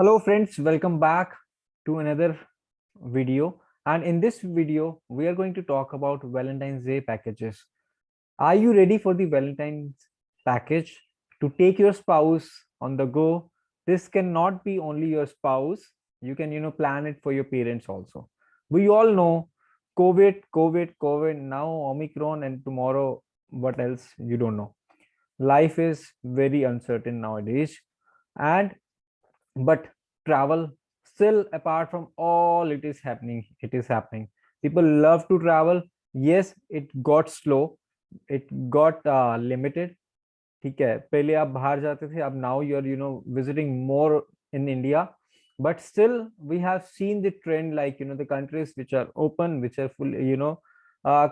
Hello friends, welcome back to another video. And in this video, we are going to talk about Valentine's Day packages. Are you ready for the Valentine's package to take your spouse on the go? This cannot be only your spouse. You can, plan it for your parents also. We all know COVID, now Omicron, and tomorrow, what else? You don't know. Life is very uncertain nowadays. And but travel still, apart from all it is happening, people love to travel. Yes, it got slow, it got limited. ठीक है, पहले आप बाहर जाते थे, अब now you're visiting more in India, but still we have seen the trend, like the countries which are open, which are full,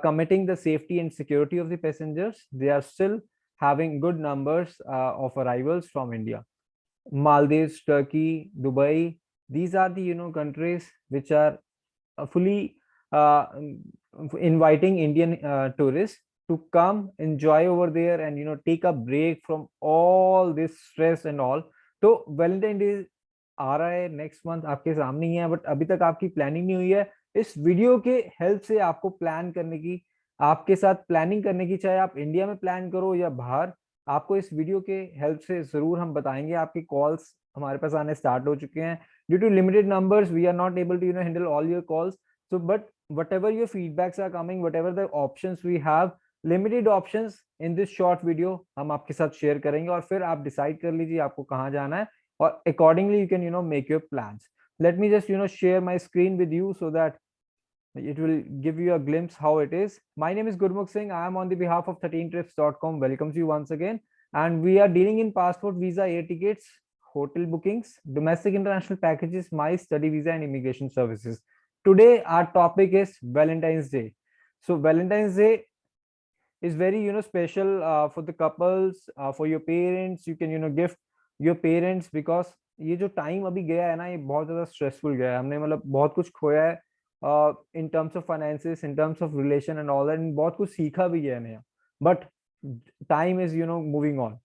committing the safety and security of the passengers, they are still having good numbers of arrivals from India. Maldives, Turkey, Dubai. These are the countries which are fully inviting Indian tourists to come enjoy over there and take a break from all this stress and all. तो Valentine day आ रहा है next month, आपके सामने ही है, but अभी तक आपकी planning नहीं हुई है। इस वीडियो के हेल्प से आपको प्लान करने की, आपके साथ प्लानिंग करने की, चाहे आप इंडिया में प्लान करो या बाहर, आपको इस वीडियो के हेल्प से जरूर हम बताएंगे। आपकी कॉल्स हमारे पास आने स्टार्ट हो चुके हैं। Due to limited numbers we are not able to handle all your calls, so but whatever your feedbacks are coming, whatever the options we have, limited options in this short video हम आपके साथ share करेंगे, और फिर आप decide कर लीजिए आपको कहाँ जाना है, और accordingly you can make your plans. Let me just share my screen with you so that it will give you a glimpse how it is. My name is Gurmukh Singh. I am on the behalf of 13trips.com welcomes you once again, and we are dealing in passport, visa, air tickets, hotel bookings, domestic international packages, my study visa and immigration services. Today our topic is Valentine's Day. So Valentine's Day is very special for the couples, for your parents. You can gift your parents, because ये जो time अभी गया है ना, ये बहुत ज्यादा stressful गया है। हमने मतलब बहुत कुछ खोया है in terms of finances, in terms of relation and all that, बहुत कुछ सीखा भी गया है नया, but time is moving on.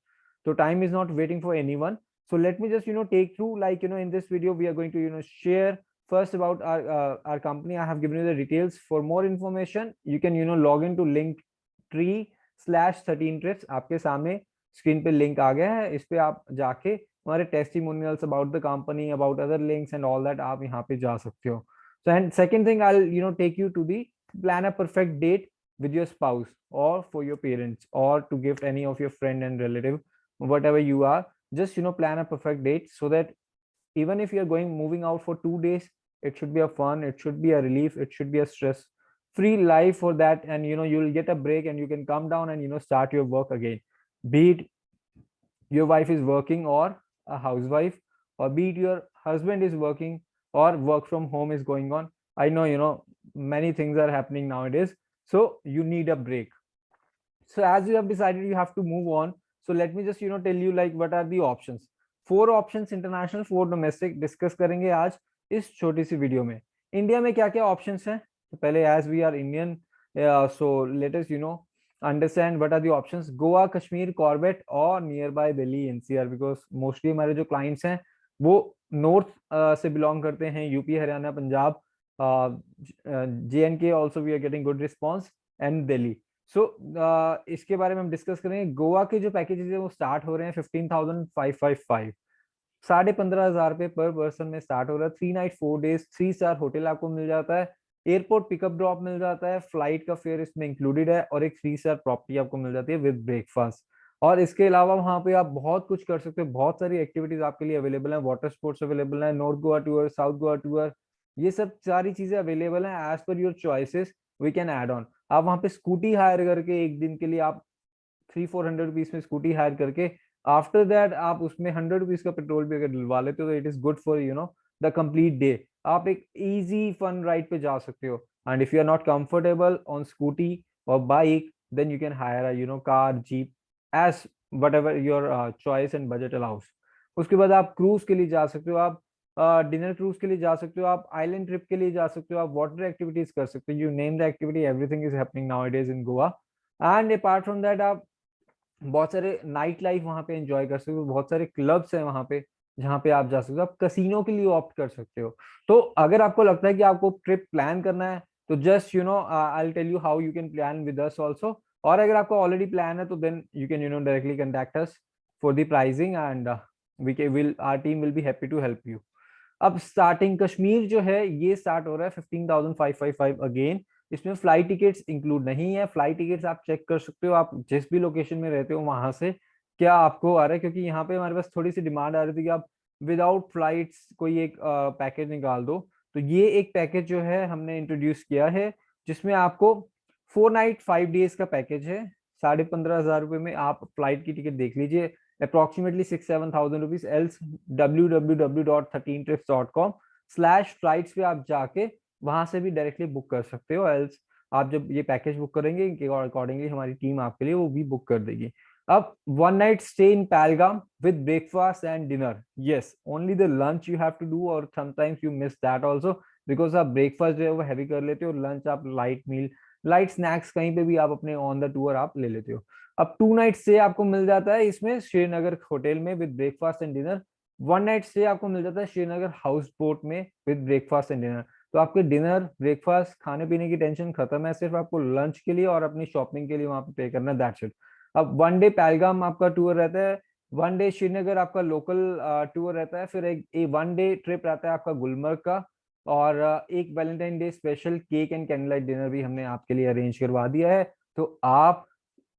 So time is not waiting for anyone. So let me just take through, like in this video we are going to share first about our company. I have given you the details. For more information you can log into Linktree/13trips. आपके सामने screen पे link आ गया है, इस पे आप जाके हमारे testimonials about the company, about other links and all that आप यहाँ पे जा सकते हो. So and second thing, I'll take you to the plan a perfect date with your spouse or for your parents, or to gift any of your friend and relative, whatever you are. Just plan a perfect date so that even if you're moving out for 2 days, it should be a fun, it should be a relief, it should be a stress free life for that, and you'll get a break and you can come down and start your work again. Be it your wife is working or a housewife, or be it your husband is working or work from home is going on. I know many things are happening nowadays, so you need a break. So as you have decided you have to move on, so let me just tell you like what are the options. 4 options international, 4 domestic discuss करेंगे आज इस छोटी सी video में. India में क्या क्या options हैं, तो पहले as we are Indian, so let us understand what are the options. Goa, Kashmir, Corbett और nearby Delhi NCR, because mostly हमारे जो क्लाइंट्स हैं वो नॉर्थ से बिलोंग करते हैं, UP, Haryana, Punjab, JNK also we are getting good response, and Delhi. So इसके बारे में हम डिस्कस करेंगे. गोवा के जो पैकेजेस है वो स्टार्ट हो रहे हैं 15,555, 15,500 पर पर्सन में स्टार्ट हो रहा है. 3 नाइट 4 डेज, 3 स्टार होटल आपको मिल जाता है, एयरपोर्ट पिकअप ड्रॉप मिल जाता है, फ्लाइट का फेयर इसमें इंक्लूडेड है, और एक 3 स्टार प्रॉपर्टी आपको मिल जाती है विद ब्रेकफास्ट. और इसके अलावा वहां पे आप बहुत कुछ कर सकते हो, बहुत सारी एक्टिविटीज आपके लिए अवेलेबल है. वाटर स्पोर्ट्स अवेलेबल है, north Goa tour, south Goa tour, ये सब सारी चीजें अवेलेबल हैं. As per your choices we can add on. आप वहां पे स्कूटी हायर करके एक दिन के लिए आप 300-400 रुपीज में स्कूटी हायर करके, आफ्टर दैट आप उसमें 100 रुपीज का पेट्रोल भी अगर डलवा लेते हो तो it is good for the complete day. आप एक इजी फन राइड पे जा सकते हो. And if you are not comfortable on scooty or bike, then you can hire car, jeep, as whatever your choice and budget allows. उसके बाद आप cruise के लिए जा सकते हो, आप डिनर क्रूज के लिए जा सकते हो, आप आइलैंड ट्रिप के लिए जा सकते हो, आप वाटर एक्टिविटीज कर सकते हो. You name the activity, everything is happening nowadays in Goa. And apart from that आप बहुत सारे नाइट लाइफ वहां पे एंजॉय कर सकते हो. बहुत सारे क्लब्स हैं वहां पे, जहाँ पे आप जा सकते हो, आप कसिनो के लिए ऑप्ट कर सकते हो। तो अगर आपको लगता है कि आपको ट्रिप प्लान करना है, तो just I will tell you how you can plan with us also. और अगर आपको ऑलरेडी प्लान है तो then you can directly contact us for the pricing, and we के will our team will be happy to help you. अब starting Kashmir जो है ये स्टार्ट हो रहा है 15,555 अगेन। इसमें फ्लाइट टिकट्स इंक्लूड नहीं है। फ्लाइट टिकट्स आप चेक कर सकते हो, आप जिस भी लोकेशन में रहते हो वहां से क्या आपको आ रहा है, क्योंकि यहाँ पे हमारे पास थोड़ी सी डिमांड आ रही थी कि आप विदाउट फ्लाइट्स कोई एक पैकेज निकाल दो। तो ये एक पैकेज जो है हमने इंट्रोड्यूस किया है, जिसमें आपको 4 नाइट 5 डेज का पैकेज है। 15,500 रुपए में आप फ्लाइट की टिकट देख लीजिए, अप्रोक्सीमेटली 6-7 thousand रुपीज। एल्स www.13trips.com/फ्लाइट्स पे आप जाके वहां से भी डायरेक्टली बुक कर सकते हो। एल्स आप जब ये पैकेज बुक करेंगे अकॉर्डिंगली हमारी टीम आपके लिए वो भी बुक कर देगी। अब 1 night stay in Pahalgam with breakfast and dinner, yes only the lunch you have to do, और sometimes you miss that also, because आप ब्रेकफास्ट जो है वो हैवी कर लेते हो, लंच आप लाइट मील लाइट स्नैक्स कहीं पे भी आप अपने ऑन द टूर आप ले लेते हो। अब 2 नाइट स्टे आपको मिल जाता है इसमें श्रीनगर होटल में with breakfast and dinner. 1 night stay आपको मिल जाता है श्रीनगर हाउस बोट में विद ब्रेकफास्ट एंड डिनर। तो आपके डिनर ब्रेकफास्ट खाने पीने की टेंशन खत्म है, सिर्फ आपको लंच के लिए और अपनी शॉपिंग के लिए वहां पे पे करना, दैट्स इट। अब 1 डे पहलगाम आपका टूर रहता है, 1 डे श्रीनगर आपका लोकल टूर रहता है, फिर एक 1 डे ट्रिप रहता है आपका गुलमर्ग का, और एक Valentine day special cake and candle light dinner भी हमने आपके लिए अरेंज करवा दिया है। तो आप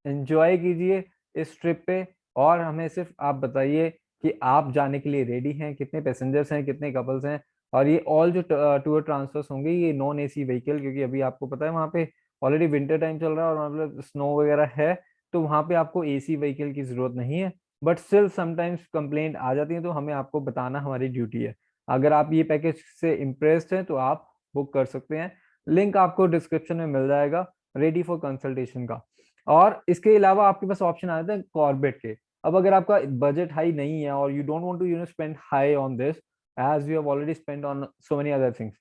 एंजॉय कीजिए इस ट्रिप पे, और हमें सिर्फ आप बताइए कि आप जाने के लिए रेडी हैं, कितने पैसेंजर्स हैं, कितने कपल्स हैं। और ये ऑल जो टूर ट्रांसफर्स होंगे ये नॉन एसी व्हीकल, क्योंकि अभी आपको पता है वहाँ पे ऑलरेडी विंटर टाइम चल रहा है और वहाँ पे स्नो वगैरह है, तो वहाँ पे आपको एसी व्हीकल की जरूरत नहीं है। बट स्टिल समटाइम्स कंप्लेंट आ जाती है, तो हमें आपको बताना हमारी ड्यूटी है। अगर आप ये पैकेज से इम्प्रेस्ड हैं तो आप बुक कर सकते हैं, लिंक आपको डिस्क्रिप्शन में मिल जाएगा रेडी फॉर कंसल्टेशन का। और इसके अलावा आपके पास ऑप्शन आ जाता है कॉर्बेट के। अब अगर आपका बजट हाई नहीं है और you don't want to spend high on this, as you have already spend on so many other things,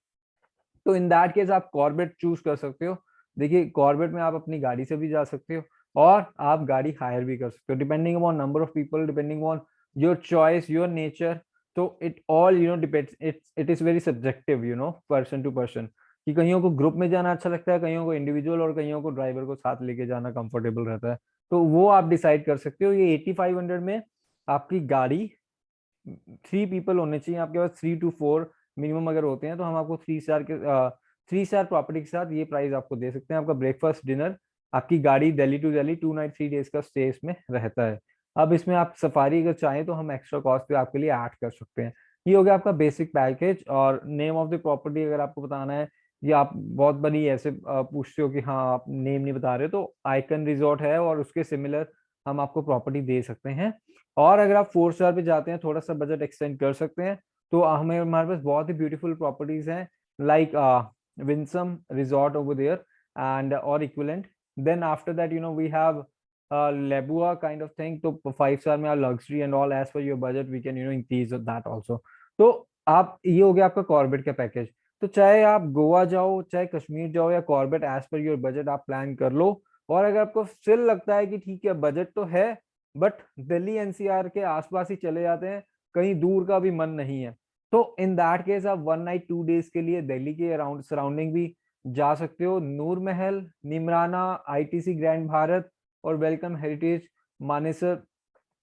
तो इन दैट केस आप कॉर्बेट चूज कर सकते हो। देखिए कॉर्बेट में आप अपनी गाड़ी से भी जा सकते हो और आप गाड़ी हायर भी कर सकते हो, depending upon number of people, depending on your choice, your nature. तो it all depends, it is very subjective, person to person, कि कईयों को ग्रुप में जाना अच्छा लगता है, कईयों को इंडिविजुअल, और कईयों को ड्राइवर को साथ लेके जाना कंफर्टेबल रहता है। तो वो आप डिसाइड कर सकते हो। ये 8500 में आपकी गाड़ी, 3 पीपल होने चाहिए आपके पास, 3 to 4 मिनिमम अगर होते हैं तो हम आपको 3 स्टार प्रॉपर्टी के साथ ये प्राइस आपको दे सकते हैं। आपका ब्रेकफास्ट डिनर, आपकी गाड़ी, Delhi to Delhi 2 night 3 days का स्टे इसमें रहता है। अब इसमें आप सफारी अगर चाहें तो हम एक्स्ट्रा कॉस्ट पे आपके लिए ऐड कर सकते हैं। ये हो गया आपका बेसिक पैकेज। और नेम ऑफ द प्रॉपर्टी अगर आपको बताना है, या आप बहुत बड़ी ऐसे पूछते हो कि हाँ आप नेम नहीं बता रहे, तो आइकन रिजॉर्ट है और उसके सिमिलर हम आपको प्रॉपर्टी दे सकते हैं। और अगर आप 4 स्टार पे जाते हैं, थोड़ा सा बजट एक्सटेंड कर सकते हैं, तो हमें हमारे पास बहुत ही ब्यूटीफुल प्रॉपर्टीज हैं, like Winsome resort over there and और equivalent. Then after that we have Lebua kind of thing. तो 5 स्टार में luxury and all as per your budget we can increase that also. तो आप, ये हो गया आपका कॉर्बेट का पैकेज। तो चाहे आप गोवा जाओ, चाहे कश्मीर जाओ, या Corbett as per your budget आप प्लान कर लो। और अगर आपको स्टिल लगता है कि ठीक है बजट तो है, बट दिल्ली एनसीआर के आसपास ही चले जाते हैं, कहीं दूर का भी मन नहीं है, तो इन दैट केस आप 1 नाइट 2 डेज के लिए दिल्ली के अराउंड सराउंडिंग भी जा सकते हो। नूर महल, निमराना, आईटीसी ग्रैंड भारत और वेलकम हेरिटेज मानेसर,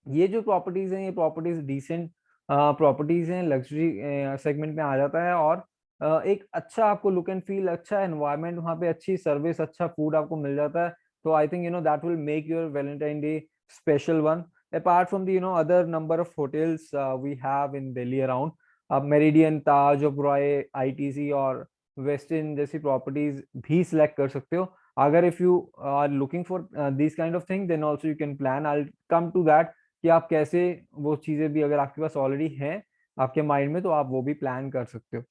ये जो प्रॉपर्टीज हैं ये प्रॉपर्टीज डिसेंट प्रॉपर्टीज हैं, लग्जरी सेगमेंट में आ जाता है। और एक अच्छा आपको लुक एंड फील, अच्छा एनवायरनमेंट वहाँ पे, अच्छी सर्विस, अच्छा फूड आपको मिल जाता है। तो I think that will make your Valentine day special one, apart from the other number of hotels we have in Delhi around, Meridian, Taj, Oberoi, ITC और Westin जैसी प्रॉपर्टीज भी सिलेक्ट कर सकते हो। अगर if you are looking for this kind of thing then also you can plan, I come to that, कि आप कैसे वो चीजें भी अगर आपके पास ऑलरेडी हैं आपके माइंड में, तो आप वो भी प्लान कर सकते हो।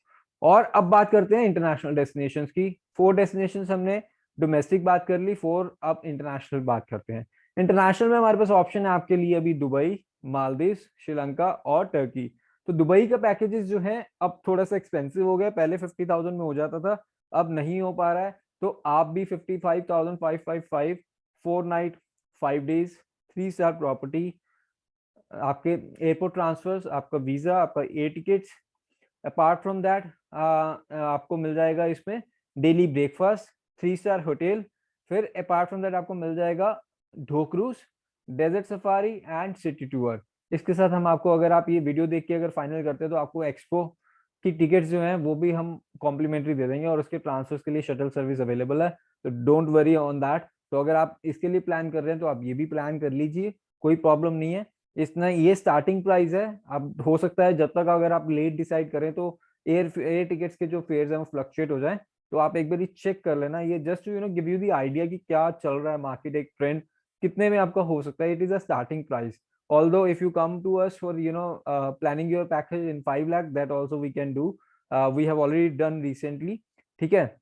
और अब बात करते हैं इंटरनेशनल डेस्टिनेशंस की। 4 डेस्टिनेशंस हमने डोमेस्टिक बात कर ली, 4 अब इंटरनेशनल बात करते हैं। इंटरनेशनल में हमारे पास ऑप्शन है आपके लिए अभी दुबई, मालदीव, श्रीलंका और टर्की। तो दुबई का पैकेजेस जो है अब थोड़ा सा एक्सपेंसिव हो गया, पहले 50,000 में हो जाता था, अब नहीं हो पा रहा है। तो आप भी 55,555, 4 नाइट 5 डेज 3 स्टार प्रॉपर्टी आपके एयरपोर्ट ट्रांसफर्स, आपका वीजा, आपका air tickets. Apart from that आपको मिल जाएगा इसमें डेली ब्रेकफास्ट, 3 स्टार होटल। फिर अपार्ट फ्रॉम दैट आपको मिल जाएगा dhow cruise, desert safari and city tour. इसके साथ हम आपको, अगर आप ये वीडियो देख के अगर फाइनल करते हैं, तो आपको एक्सपो की टिकट्स जो हैं वो भी हम कॉम्प्लीमेंट्री दे देंगे, और उसके ट्रांसफर्स के लिए शटल सर्विस अवेलेबल है, तो डोंट वरी ऑन दैट। तो अगर आप इसके लिए प्लान कर रहे हैं तो आप ये भी प्लान कर लीजिए, कोई प्रॉब्लम नहीं है। इतना ये स्टार्टिंग प्राइस है। अब हो सकता है जब तक अगर आप लेट डिसाइड करें तो एयर टिकट्स के जो फेयर्स हैं वो फ्लक्चुएट हो जाए। तो आप एक बार चेक कर लेना, ये just give you the idea कि क्या चल रहा है मार्केट, एक ट्रेंड कितने में आपका हो सकता है। It is a starting price. Although if you come to us for planning your package in 5 lakh, that also we can do, we have already done recently. ठीक है।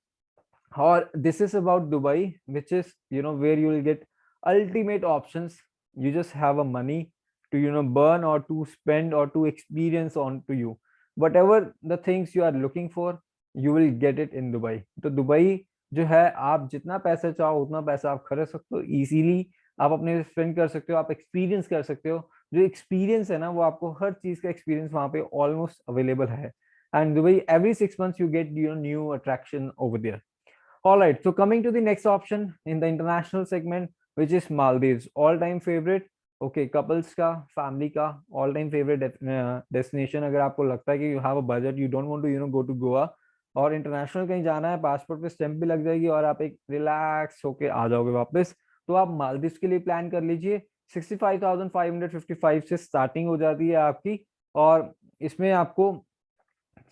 और this is about Dubai, which is where you will get ultimate options. You just have a money to burn or to spend or to experience on to you. Whatever the things you are looking for, you will get it in Dubai. तो Dubai जो है, आप जितना पैसा चाहो उतना पैसा आप खर्च सकते हो इजीली, आप अपने स्पेंड कर सकते हो, आप एक्सपीरियंस कर सकते हो। जो एक्सपीरियंस है ना, वो आपको हर चीज का एक्सपीरियंस वहाँ पे ऑलमोस्ट अवेलेबल है। And Dubai every 6 months you get new attraction over there. All right, so coming to the next option in the international segment, which is Maldives, all time favorite. Okay, couples का, family का all time favorite destination। अगर आपको लगता है कि you have a budget, you don't want to go to Goa, और international कहीं जाना है, पासपोर्ट पे स्टैंप भी लग जाएगी और आप एक रिलैक्स होके आ जाओगे वापस, तो आप मालदीव के लिए प्लान कर लीजिए। 65,555 से स्टार्टिंग हो जाती है आपकी, और इसमें आपको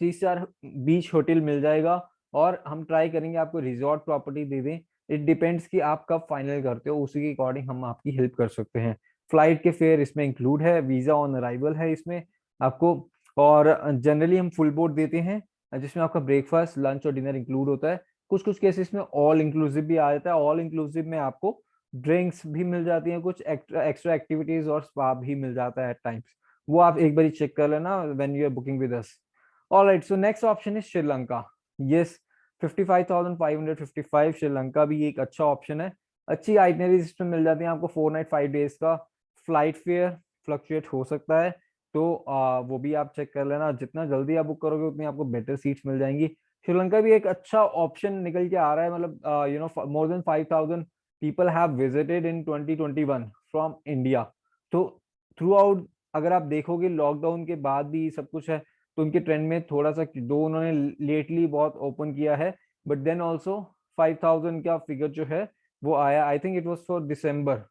3 स्टार बीच होटल मिल जाएगा, और हम ट्राई करेंगे आपको रिजॉर्ट प्रॉपर्टी दे दें। इट डिपेंड्स कि आप कब फाइनल करते हो, उसी के अकॉर्डिंग हम आपकी हेल्प कर सकते हैं। फ्लाइट के फेयर इसमें इंक्लूड है, वीजा ऑन अराइवल है इसमें आपको, और जनरली हम फुल बोर्ड देते हैं जिसमें आपका ब्रेकफास्ट, लंच और डिनर इंक्लूड होता है। कुछ कुछ केसेस में ऑल इंक्लूसिव भी आ जाता है। ऑल इंक्लूसिव में आपको ड्रिंक्स भी मिल जाती हैं, कुछ एक्स्ट्रा एक्टिविटीज और स्पा भी मिल जाता है एट टाइम्स। वो आप एक बार चेक कर लेना when you are booking with us. All right, so next option is Sri Lanka. Yes, 55,555 Sri Lanka भी एक अच्छा ऑप्शन है। अच्छी आइटनरीज इसमें मिल जाती है आपको, 4 नाइट 5 डेज का। फ्लाइट फेयर फ्लक्चुएट हो सकता है, तो वो भी आप चेक कर लेना। जितना जल्दी आप बुक करोगे उतनी आपको बेटर सीट्स मिल जाएंगी। श्रीलंका भी एक अच्छा ऑप्शन निकल के आ रहा है, मतलब more than 5,000 people have visited in 2021 from India. तो थ्रू आउट अगर आप देखोगे, लॉकडाउन के बाद भी सब कुछ है, तो उनके ट्रेंड में थोड़ा सा, दो उन्होंने लेटली बहुत ओपन किया है, बट देन ऑल्सो 5,000 का फिगर जो है वो आया। I think it was for December,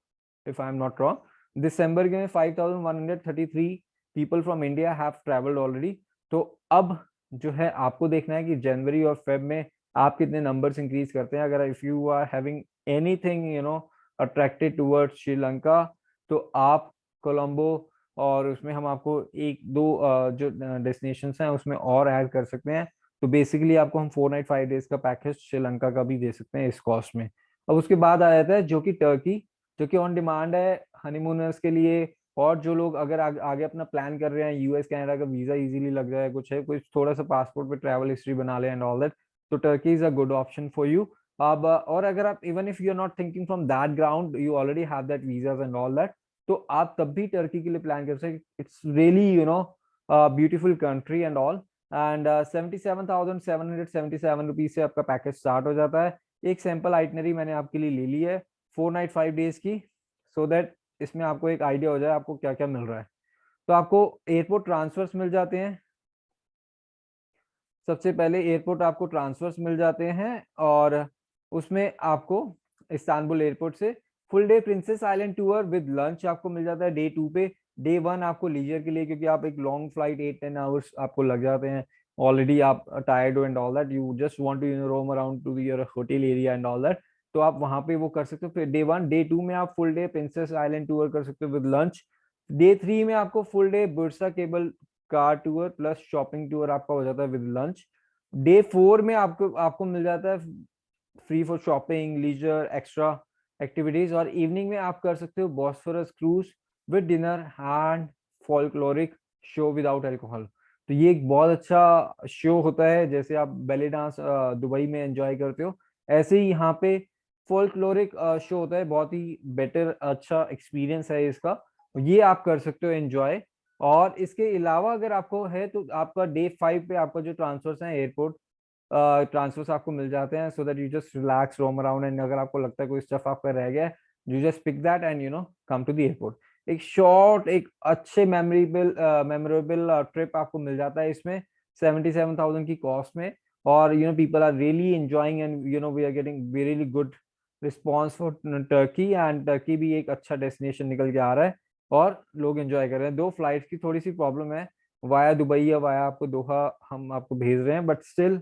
if I am not wrong. दिसंबर के में 5,133 people from India have travelled already. तो अब जो है आपको देखना है कि जनवरी और फेब में आप कितने नंबर्स इंक्रीज करते हैं। अगर if you are having anything attracted towards Sri Lanka, तो आप कोलंबो, और उसमें हम आपको एक दो जो डेस्टिनेशन हैं उसमें और ऐड कर सकते हैं। तो बेसिकली आपको हम 4 नाइट 5 डेज का पैकेज श्रीलंका का भी दे सकते हैं इस कॉस्ट में। अब उसके बाद आ जाता है जो कि टर्की, जो कि ऑन डिमांड है हनीमूनर्स के लिए, और जो लोग अगर आगे अपना प्लान कर रहे हैं, यूएस कनाडा का वीजा इजीली लग जाए, कुछ है, कुछ थोड़ा सा पासपोर्ट पे ट्रैवल हिस्ट्री बना ले एंड ऑल दैट, तो Turkey is a good option for you. अब और अगर आप even if you are not thinking from that ground, you already have that visas and all that, तो आप तब भी टर्की के लिए प्लान कर सकते। It's really beautiful country and all. And 77,777 rupees से आपका पैकेज स्टार्ट हो जाता है। एक सैंपल आइटनरी मैंने आपके लिए ले ली है 4 नाइट 5 डेज की, सो दैट इसमें आपको एक आइडिया हो जाए आपको क्या क्या मिल रहा है। तो आपको एयरपोर्ट ट्रांसफर्स मिल जाते हैं। सबसे पहले एयरपोर्ट आपको ट्रांसफर्स मिल जाते हैं, और उसमें आपको इस्तांबुल एयरपोर्ट से full day princes island tour with lunch आपको मिल जाता है डे 2 पे। डे 1 आपको लीजर के लिए, क्योंकि आप एक लॉन्ग फ्लाइट 8-10 आवर्स आपको लग जाते हैं, ऑलरेडी आप टायर्ड हो and all that, you just want to roam around to your hotel area and all that, तो आप वहां पे वो कर सकते हो। फिर डे 1 डे 2 में आप full day princes island tour कर सकते हो विद लंच। डे 3 में आपको full day Bursa cable car tour plus shopping tour आपका हो जाता है विद लंच। डे 4 में आपको आपको मिल जाता है free for shopping, leisure, extra activities, और इवनिंग में आप कर सकते हो Bosphorus cruise with dinner and folkloric show without alcohol. तो ये एक बहुत अच्छा शो होता है, जैसे आप बैले डांस दुबई में एंजॉय करते हो, ऐसे ही यहाँ पे फोल्कलोरिक शो होता है। बहुत ही बेटर अच्छा एक्सपीरियंस है इसका। ये आप कर सकते हो एंजॉय। और इसके अलावा अगर आपको है तो आपका डे 5 पे आपका जो ट्रांसफर्स हैं एयरपोर्ट ट्रांसफर्स आपको मिल जाते हैं, so that you just relax roam around, and अगर आपको लगता है कोई स्टफ आपका रह गया है, you just pick that and come to the airport. एक शॉर्ट, एक अच्छे मेमोरेबल ट्रिप आपको मिल जाता है इसमें 77,000 की कॉस्ट में। और people are really enjoying, and we are getting really good response for Turkey, and Turkey भी एक अच्छा डेस्टिनेशन निकल के आ रहा है और लोग एंजॉय कर रहे हैं। 2 फ्लाइट्स की थोड़ी सी प्रॉब्लम है, वाया दुबई या वाया आपको दोहा हम आपको भेज रहे हैं, but still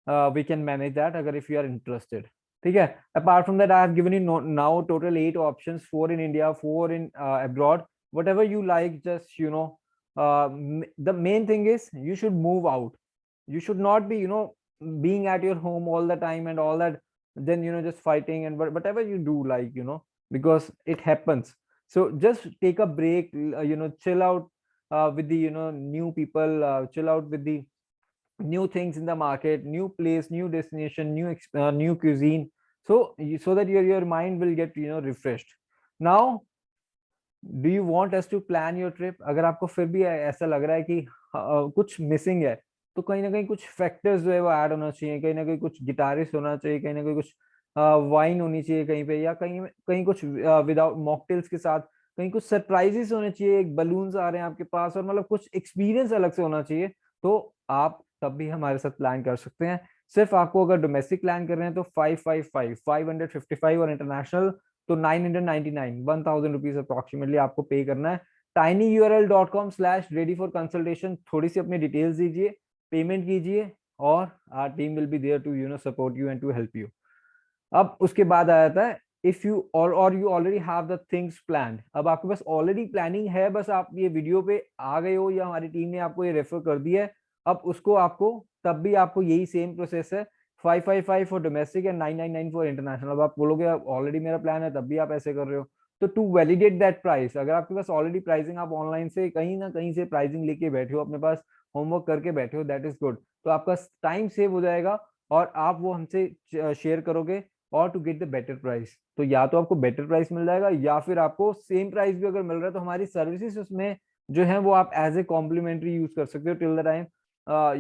we can manage that अगर इफ यू आर इंटरेस्टेड। ठीक है। Apart from that I have given you now total 8 options, 4 in India, 4 in abroad, whatever you like, just the main thing is you should move out. You should not be being at your home all the time and all that, then just fighting and whatever you do, like because it happens. So just take a break, chill out with the new people, chill out with the new things in the market, new place, new destination, new cuisine, so that your mind will get refreshed. Now, do you want us to plan your trip? अगर आपको फिर भी ऐसा लग रहा है कि कुछ मिसिंग है, तो कहीं ना कहीं कुछ फैक्टर्स जो है वो ऐड होना चाहिए, कहीं ना कहीं कुछ गिटारिस्ट होना चाहिए, कहीं ना कहीं कुछ वाइन होनी चाहिए कहीं पे, या कहीं कहीं कुछ विदाउट मॉकटेल्स के साथ कहीं कुछ सरप्राइजेस होने चाहिए, एक बलून्स आ रहे हैं आपके पास, और मतलब कुछ एक्सपीरियंस अलग से होना चाहिए। तो आप तब भी हमारे साथ प्लान कर सकते हैं। सिर्फ आपको अगर डोमेस्टिक प्लान कर रहे हैं तो 555 और इंटरनेशनल तो 999, 1000 रुपीज अप्रोक्सीमेटली आपको पे करना है। tinyurl.com/ready for consultation, थोड़ी सी अपनी डिटेल्स दीजिए, पेमेंट कीजिए, और our team will be there to support you and to help you. अब उसके बाद आ जाता है इफ यू और you already have the things planned. अब आपके पास ऑलरेडी प्लानिंग है, बस आप ये वीडियो पे आ गए हो या हमारी टीम ने आपको ये रेफर कर दिया है, अब उसको आपको तब भी आपको यही सेम प्रोसेस है, 555 for domestic and 999 for international. अब आप बोलोगे ऑलरेडी मेरा प्लान है, तब भी आप ऐसे कर रहे हो, तो टू वैलिडेट दैट प्राइस, अगर आपके पास ऑलरेडी प्राइसिंग, आप ऑनलाइन से कहीं ना कहीं से प्राइसिंग लेके बैठे हो, अपने पास होमवर्क करके बैठे हो, दैट इज गुड। तो आपका टाइम सेव हो जाएगा और आप वो हमसे शेयर करोगे, और to get the better price, तो या तो आपको बेटर प्राइस मिल जाएगा, या फिर आपको सेम प्राइस भी अगर मिल रहा है तो हमारी सर्विसेज उसमें जो है वो आप एज ए कॉम्प्लीमेंट्री यूज कर सकते हो till the time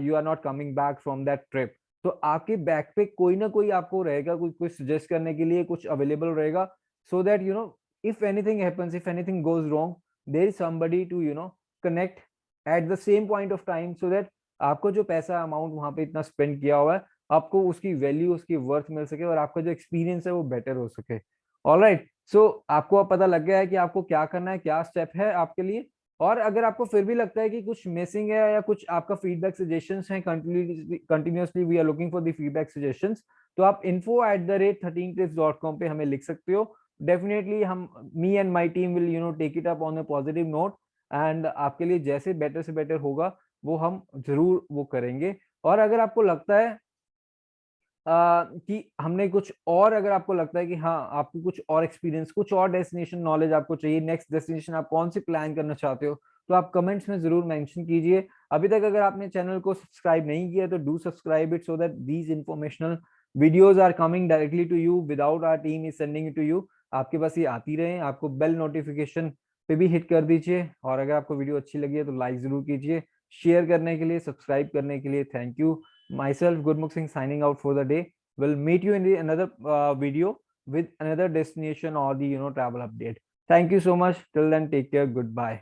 you are not coming back from that trip. तो आपके बैक पे कोई ना कोई आपको रहेगा, कोई कुछ सजेस्ट करने के लिए कुछ अवेलेबल रहेगा, so that if anything happens, if anything goes wrong, there is somebody to connect at the same point of time, so that आपको जो पैसा अमाउंट वहां पे इतना स्पेंड किया हुआ है, आपको उसकी वैल्यू, उसकी वर्थ मिल सके, और आपका जो एक्सपीरियंस है वो बेटर हो सके। ऑलराइट, सो आपको अब पता लग गया है कि आपको क्या करना है, क्या स्टेप है आपके लिए। और अगर आपको फिर भी लगता है कि कुछ मिसिंग है या कुछ आपका फीडबैक सजेशंस हैं, continuously we are looking for the feedback suggestions, तो आप info@theratethirteentrips.com पे हमें लिख सकते हो। डेफिनेटली हम, me and my team will take it up on a positive note, and आपके लिए जैसे बेटर से बेटर होगा वो हम जरूर वो करेंगे। और अगर आपको लगता है कि हमने कुछ और, अगर आपको लगता है कि हाँ आपको कुछ और एक्सपीरियंस, कुछ और डेस्टिनेशन नॉलेज आपको चाहिए, नेक्स्ट डेस्टिनेशन आप कौन सी प्लान करना चाहते हो, तो आप कमेंट्स में जरूर मेंशन कीजिए। अभी तक अगर आपने चैनल को सब्सक्राइब नहीं किया तो do subscribe it, so that these informational videos are coming directly to you without our team is sending it to you. आपके पास ये आती रहे, आपको बेल नोटिफिकेशन पे भी हिट कर दीजिए। और अगर आपको वीडियो अच्छी लगी है तो लाइक जरूर कीजिए। शेयर करने के लिए, सब्सक्राइब करने के लिए thank you. Myself, Gurmukh Singh, signing out for the day. We'll meet you in the another video with another destination or the travel update. Thank you so much. Till then, take care. Goodbye.